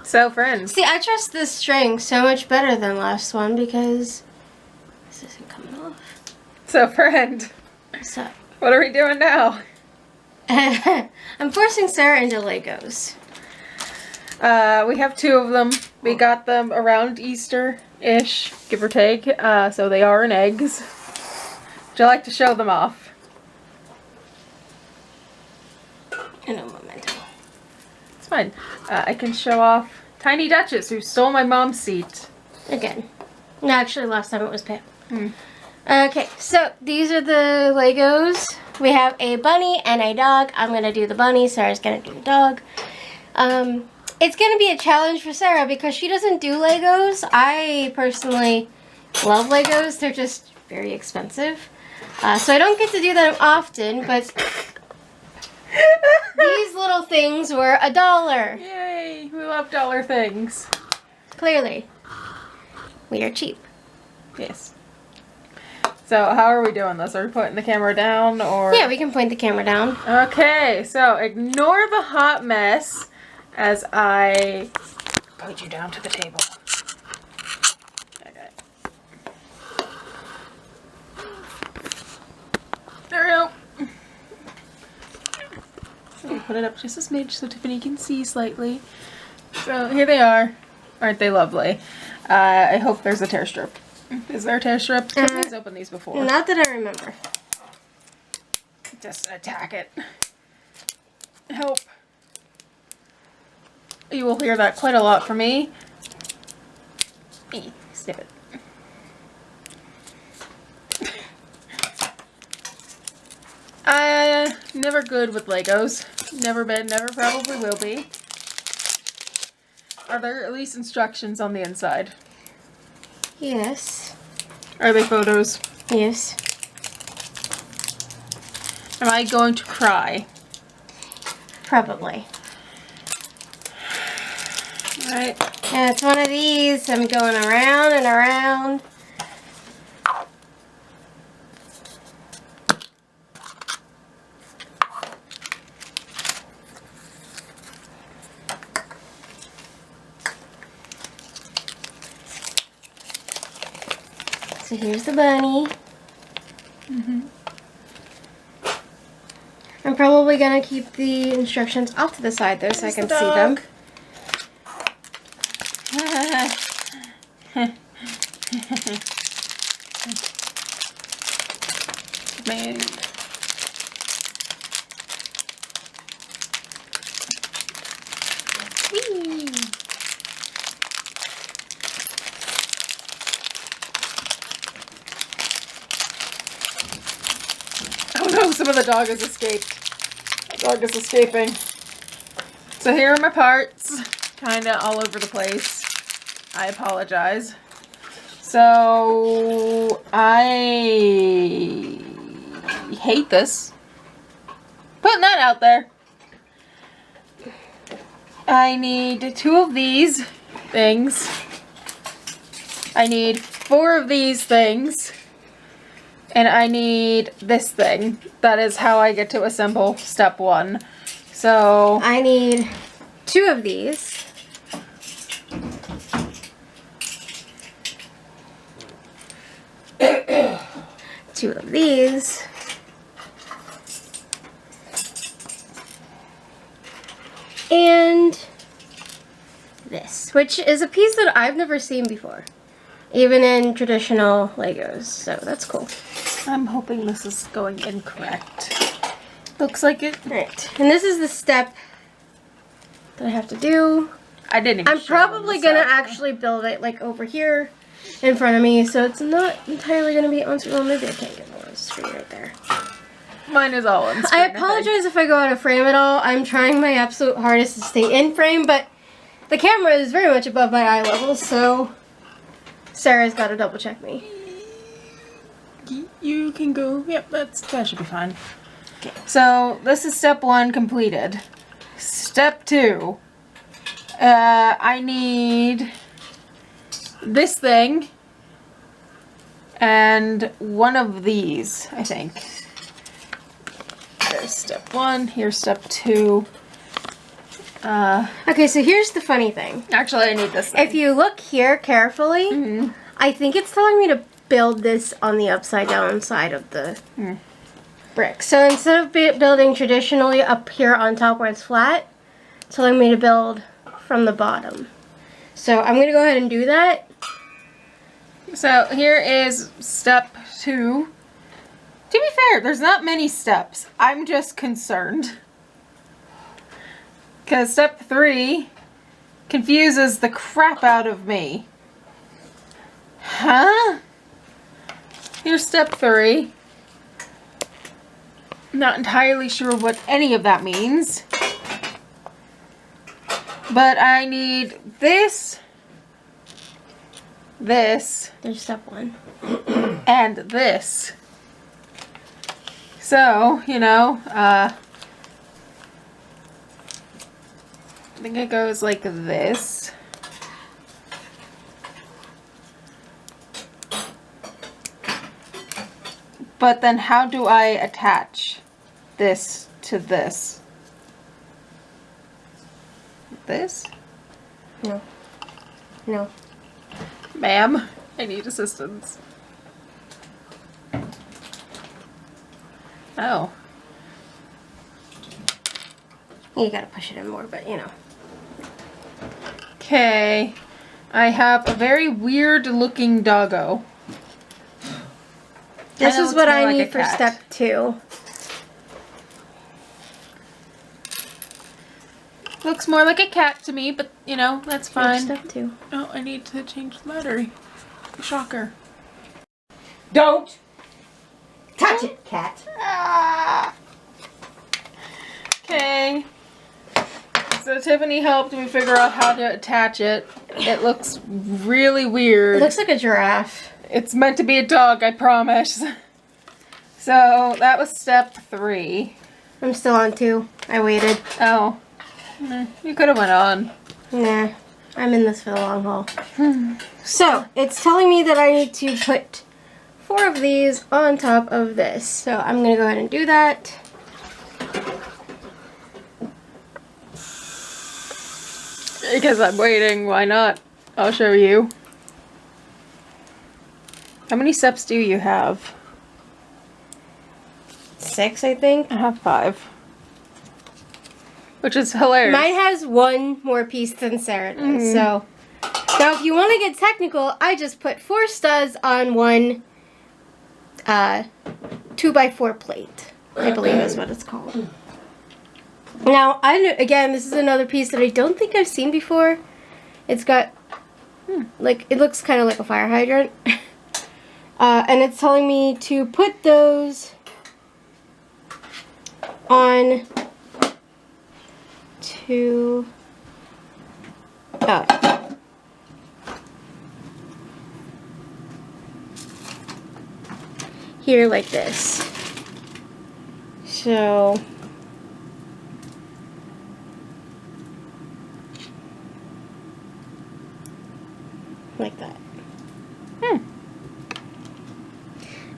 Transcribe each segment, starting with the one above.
So, friends. See, I trust this string so much better than last one because this isn't coming off. So, friend. So, What are we doing now? I'm forcing Sarah into Legos. We have 2 of them. We got them around Easter-ish, give or take. So they are in eggs. Would you like to show them off? In a moment. It's fine. I can show off Tiny Duchess, who stole my mom's seat. Again. No, actually, last time it was Pam. Okay, so these are the Legos. We have a bunny and a dog. I'm going to do the bunny. Sarah's going to do the dog. It's going to be a challenge for Sarah because she doesn't do Legos. I personally love Legos. They're just very expensive. So I don't get to do them often, but these little things were $1. Yay! We love dollar things. Clearly. We are cheap. Yes. So, how are we doing this? Are we putting the camera down, or...? Yeah, we can point the camera down. Okay, so ignore the hot mess as I put you down to the table. Okay. There we go. I'll put it up just a smidge so Tiffany can see slightly. So here they are. Aren't they lovely? I hope there's a tear strip. Is there a tear strip? Tiffany's opened these before. Not that I remember. Just attack it. Help. You will hear that quite a lot from me. Snip it. Never good with Legos. Never been, never probably will be. Are there at least instructions on the inside? Yes. Are they photos? Yes. Am I going to cry? Probably. Alright. Yeah, it's one of these. I'm going around and around. So here's the bunny. I'm probably going to keep the instructions off to the side though so I can see them. Man. Whee. Oh no, some of the dog has escaped. The dog is escaping. So here are my parts. Kinda all over the place. I apologize. So, I hate this. Putting that out there. I need 2 of these things. I need 4 of these things. And I need this thing. That is how I get to assemble step 1. So, I need 2 of these. 2 of these. And this, which is a piece that I've never seen before. Even in traditional Legos, so that's cool. I'm hoping this is going incorrect. Looks like it. Right, and this is the step that I have to do. I didn't even I'm probably gonna actually build it like over here in front of me, so it's not entirely gonna be on screen. Well, maybe I can't get more on screen right there. Mine is all on screen. I apologize if I go out of frame at all. I'm trying my absolute hardest to stay in frame, but the camera is very much above my eye level, so Sarah's got to double check me. You can go. Yep, that should be fine. Okay. So this is step 1 completed. Step 2. I need this thing and one of these, I think. There's step 1. Here's step 2. Okay, so here's the funny thing. Actually, I need this thing. If you look here carefully, I think it's telling me to build this on the upside down side of the brick. So instead of building traditionally up here on top where it's flat, it's telling me to build from the bottom. So I'm going to go ahead and do that. So here is step 2. To be fair, there's not many steps. I'm just concerned. Because step 3 confuses the crap out of me. Huh? Here's step 3. Not entirely sure what any of that means. But I need this, this, There's step 1. and this. So, you know, I think it goes like this. But then how do I attach this to this? This? No. No. Ma'am, I need assistance. Oh. You gotta push it in more, but you know. Okay. I have a very weird looking doggo. This know is it's what more I like need a for cat. step 2. Looks more like a cat to me, but you know, that's For fine. step 2. Oh, I need to change the battery. Shocker. Don't touch it, cat. Okay. So Tiffany helped me figure out how to attach it. It looks really weird. It looks like a giraffe. It's meant to be a dog, I promise. So that was step 3. I'm still on 2. I waited. Oh. You could have went on. Nah, I'm in this for the long haul. So, it's telling me that I need to put 4 of these on top of this. So, I'm going to go ahead and do that. Because I'm waiting, why not? I'll show you. How many steps do you have? 6, I think. I have 5. Which is hilarious. Mine has 1 more piece than Sarah does. So, now if you want to get technical, I just put 4 studs on one 2x4 plate. I believe is what it's called. Now, again, this is another piece that I don't think I've seen before. It's got, like, it looks kind of like a fire hydrant. And it's telling me to put those on here like this. So like that.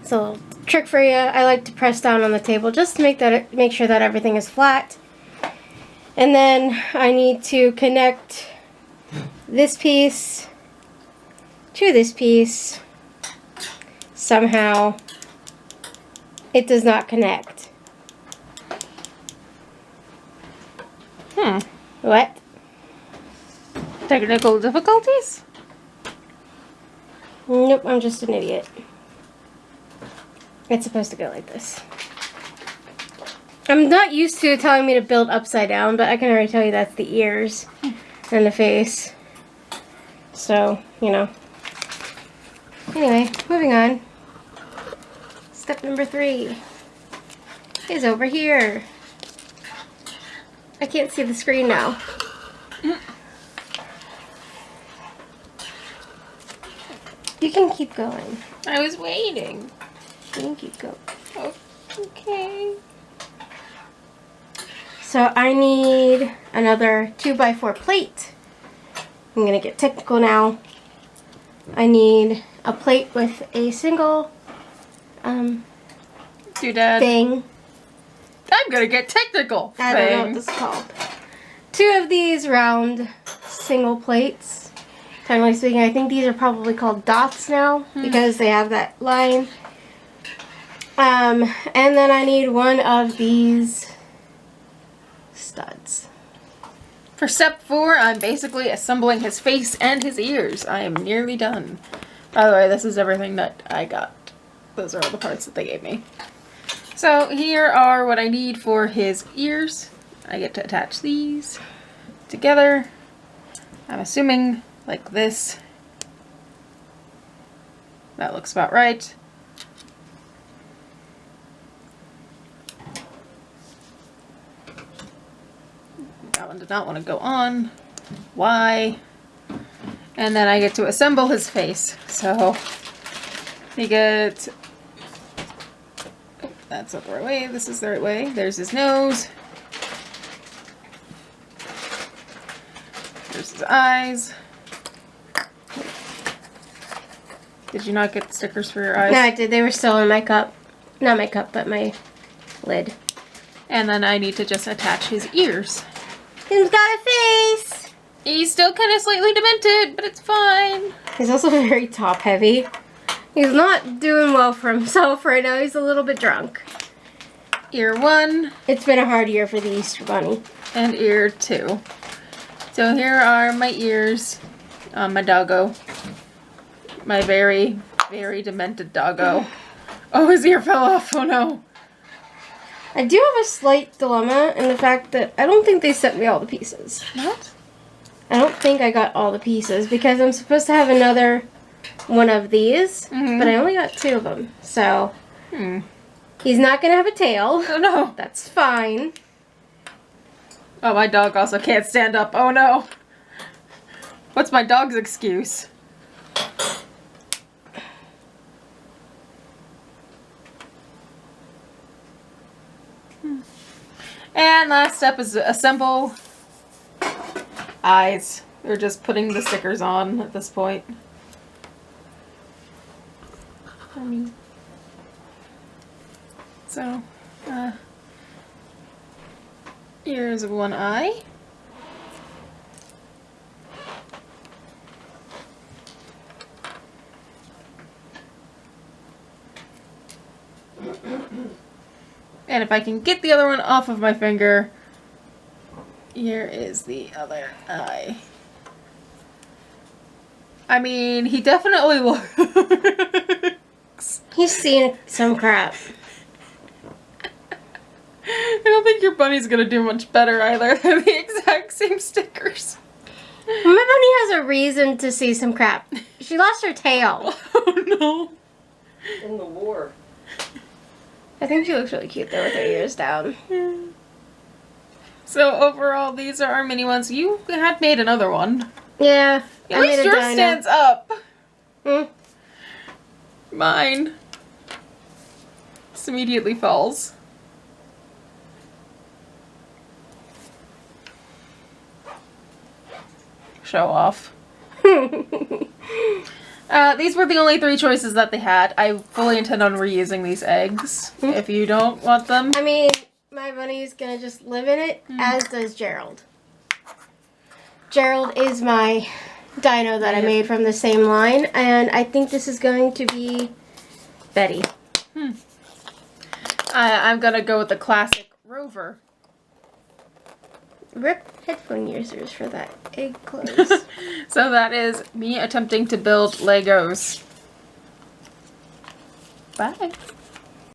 It's a little trick for you. I like to press down on the table just to make sure that everything is flat. And then I need to connect this piece to this piece. Somehow it does not connect. What? Technical difficulties? Nope, I'm just an idiot. It's supposed to go like this. I'm not used to it telling me to build upside down, but I can already tell you that's the ears and the face. So, you know. Anyway, moving on. Step number 3 is over here. I can't see the screen now. You can keep going. I was waiting. You can keep going. Oh, okay. So I need another 2x4 plate. I'm going to get technical now. I need a plate with a single Doodad. thing. I'm gonna get technical. I don't know what this is called. 2 of these round single plates. Generally speaking, I think these are probably called dots now because they have that line. And then I need 1 of these studs. For step 4, I'm basically assembling his face and his ears. I am nearly done. By the way, this is everything that I got. Those are all the parts that they gave me. So here are what I need for his ears. I get to attach these together. I'm assuming like this. That looks about right. That one did not want to go on. Why? And then I get to assemble his face. So you get, that's not the right way, this is the right way. There's his nose. There's his eyes. Did you not get the stickers for your eyes? No, I did. They were still in my cup. Not my cup, but my lid. And then I need to just attach his ears. He's got a face! He's still kind of slightly demented, but it's fine. He's also very top heavy. He's not doing well for himself right now. He's a little bit drunk. Ear 1 It's been a hard year for the Easter Bunny. and ear 2. So here are my ears on my doggo. My very, very demented doggo. Oh, his ear fell off. Oh no. I do have a slight dilemma in the fact that I don't think they sent me all the pieces. What? I don't think I got all the pieces because I'm supposed to have another one of these, but I only got 2 of them. So he's not going to have a tail. Oh no. That's fine. Oh, my dog also can't stand up. Oh no. What's my dog's excuse? And last step is assemble eyes. We're just putting the stickers on at this point. So, here's 1 eye. And if I can get the other one off of my finger, here is the other eye. I mean, he definitely looks... He's seen some crap. I don't think your bunny's gonna do much better either. They're the exact same stickers. My bunny has a reason to see some crap. She lost her tail. Oh no. In the war. I think she looks really cute though with her ears down. So overall, these are our mini ones. You had made another one. Yeah. At least yours stands up. Mine just immediately falls. Show off. These were the only 3 choices that they had. I fully intend on reusing these eggs. If you don't want them. I mean, my bunny's gonna just live in it, as does Gerald. Gerald is my dino that I made from the same line, and I think this is going to be Betty. I'm gonna go with the classic Rover. Rip headphone users for that egg close. So that is me attempting to build Legos. Bye.